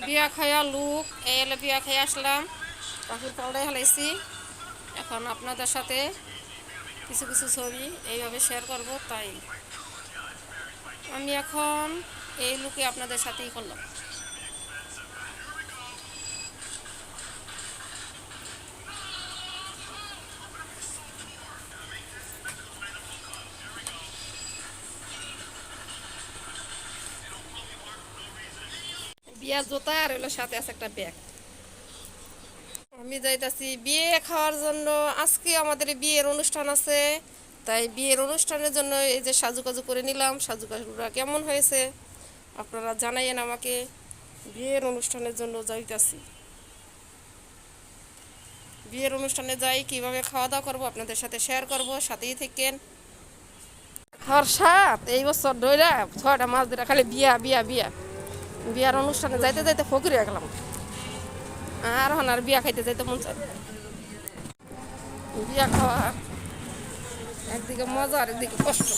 বিয়া খাইয়া লুক এই এলে বিয়া খাই আসলাম, পাখির পাউডায় হেলাইছি। এখন আপনাদের সাথে কিছু কিছু ছবি এইভাবে শেয়ার করব, তাই আমি এখন এই লুকে আপনাদের সাথেই করলাম। বিয়ার জুতা আর হলো সাথে আছে একটা ব্যাগ। আমি যাইতাছি বিয়ে খাওয়ার জন্য। আজকে আমাদের বিয়ের অনুষ্ঠান আছে, তাই বিয়ের অনুষ্ঠানের জন্য এই যে সাজুকাজু করে নিলাম। সাজুকাজুরা কেমন হয়েছে আপনারা জানাইয়েন আমাকে। বিয়ের অনুষ্ঠানের জন্য যাইতাছি, বিয়ের অনুষ্ঠানে যাই কিভাবে খাওয়া দাওয়া করবো আপনাদের সাথে শেয়ার করব, সাথেই থাকেন। খাওয়ার সাথ এই বছর ধইরা 6টা মাস ধরে খালি বিয়া বিয়া বিয়া। বিয়ার অনুষ্ঠানে যাইতে যাইতে ফকির হয়ে গেলাম, আর হন আর বিয়া খাইতে যাইতে মন চায়। বিয়া খাওয়া একদিকে মজা আর একদিকে কষ্ট।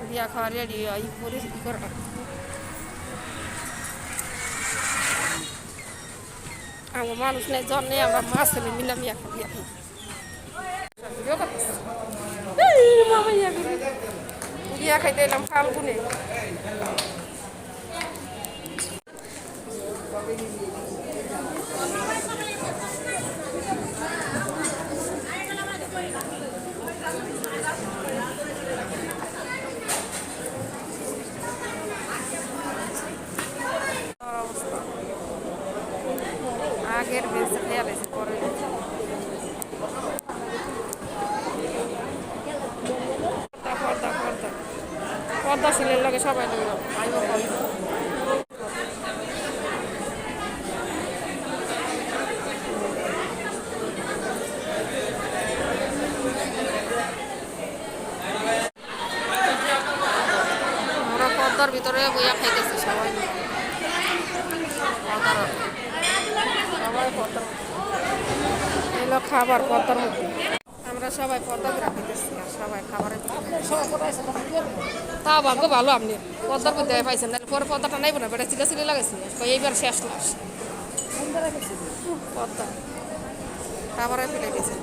বিয়া খাওয়া রেডি ই করে ই করা আমার মানুষ নেই, জন নেই, আমরা মাছ ছেলে মিলাম বিয়া বিয়া খাই। বিয়া খাইতে এলাম ফাল্গুনে। আগের বেঁচে খেয়াল আছে পরে পর্দা পর্দা পর্দা শিলের লাগে সবাই লইল আইব। আমরা পর্দার ভিতরে বইয়া খাইতেছি সবাই পর্দার, সবাই পর্দার এলো খাবার পর্দার মধ্যে। আমরা সবাই পর্দা করে খাইতেছি আর সবাই খাবারের তা ভাগ্য ভালো আপনি পর্দার মধ্যে পাইছেন, না পরে পর্দাটা নাইব না বেটা চিলা চিলি লাগাইছি এইবার শেষ লাস পর্দা খাবারে ফেলে দিয়েছে।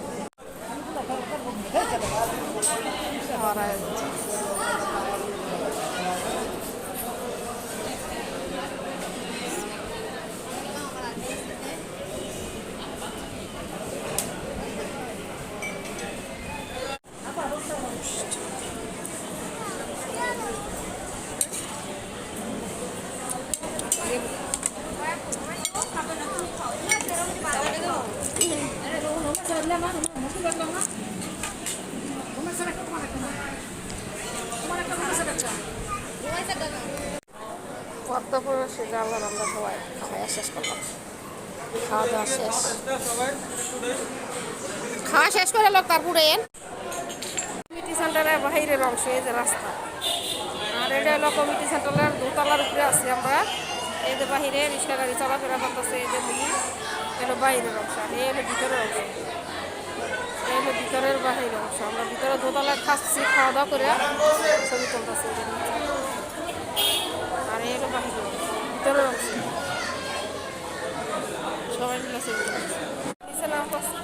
পর্দা পরে সেটা আল্লাহ আমরা সবাই খাওয়া শেষ করলাম। খাওয়া দাওয়া শেষ, খাওয়া শেষ করে লোক তারপরে কমিটি সেন্টারের বাহিরের অংশ এই যে রাস্তা, আর এটা হলো কমিটি সেন্টারের দোতলার উপরে আছি আমরা। এই যে বাহিরে রিক্সা গাড়ি চলাফেরা করতেছে, এই যে দেখি এলো বাইরের অংশ আর এই হলো ভিতরের অংশ। এই হলো ভিতরের বাহিরের অংশ, আমরা ভিতরে দোতলায় খাচ্ছি, খাওয়া দাওয়া করে ছবি তুলতেছি। আর এই হলো বাহিরের অংশ, ভিতরের অংশ সবাই মিলে ছবি তুলতেছি। নিচে নামতেছি।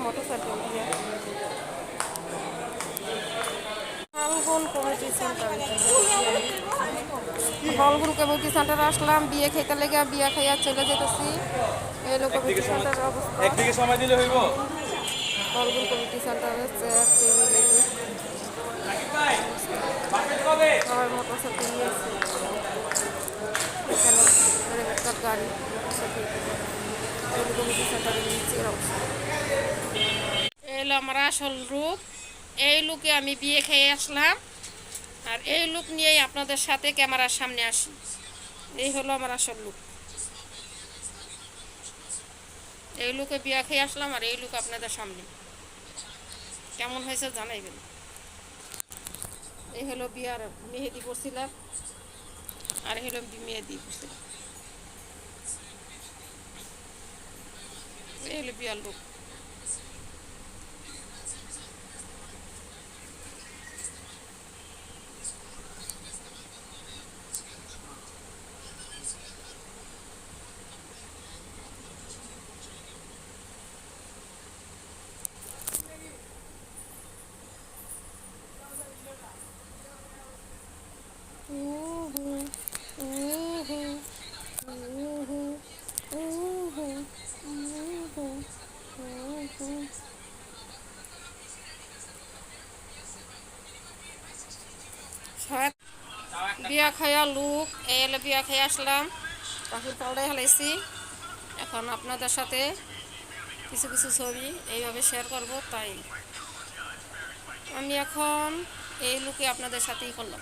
মোটরসাইকেল দিয়ে ফাল্গুন কমিটি সেন্টারে, ফাল্গুন কমিটি সেন্টারে আসলাম বিয়ে খাইতে লেগে। বিয়ে খাইয়া চলে যেতেছি। এই লোক কমিটি সেন্টারের অবস্থা, একদিকে সময় দিলে হইব। ফাল্গুন কমিটি সেন্টারে চেয়ার টেবিল লেগে সবাই মোটরসাইকেল নিয়ে আসছে। এখানে একটা গাড়ি কমিটি সেন্টারের নিচের অবস্থা। এলো আমার আসল রূপ। এই লুকে আমি বিয়ে খেয়ে আসলাম। আর এই লুক নিয়েই আপনাদের সাথে ক্যামেরার সামনে আসি। এই হলো আমার আসল লুক। এই লুকে বিয়া খেয়ে আসলাম, আর এই লুক আপনাদের সামনে। কেমন হয়েছে জানাইবেন। এই হলো বিয়ার মেহেদি পড়ছিলাম, আর এই হলো মেহেদি পড়ছিলাম। এই হলো বিয়ার লুক। বিয়া খাইয়া লুক এই হলো বিয়া খেয়ে আসলাম, কাকুর পাউডার হেলাইছি। এখন আপনাদের সাথে কিছু কিছু ছবি এইভাবে শেয়ার করব, তাই আমি এখন এই লুকে আপনাদের সাথেই করলাম।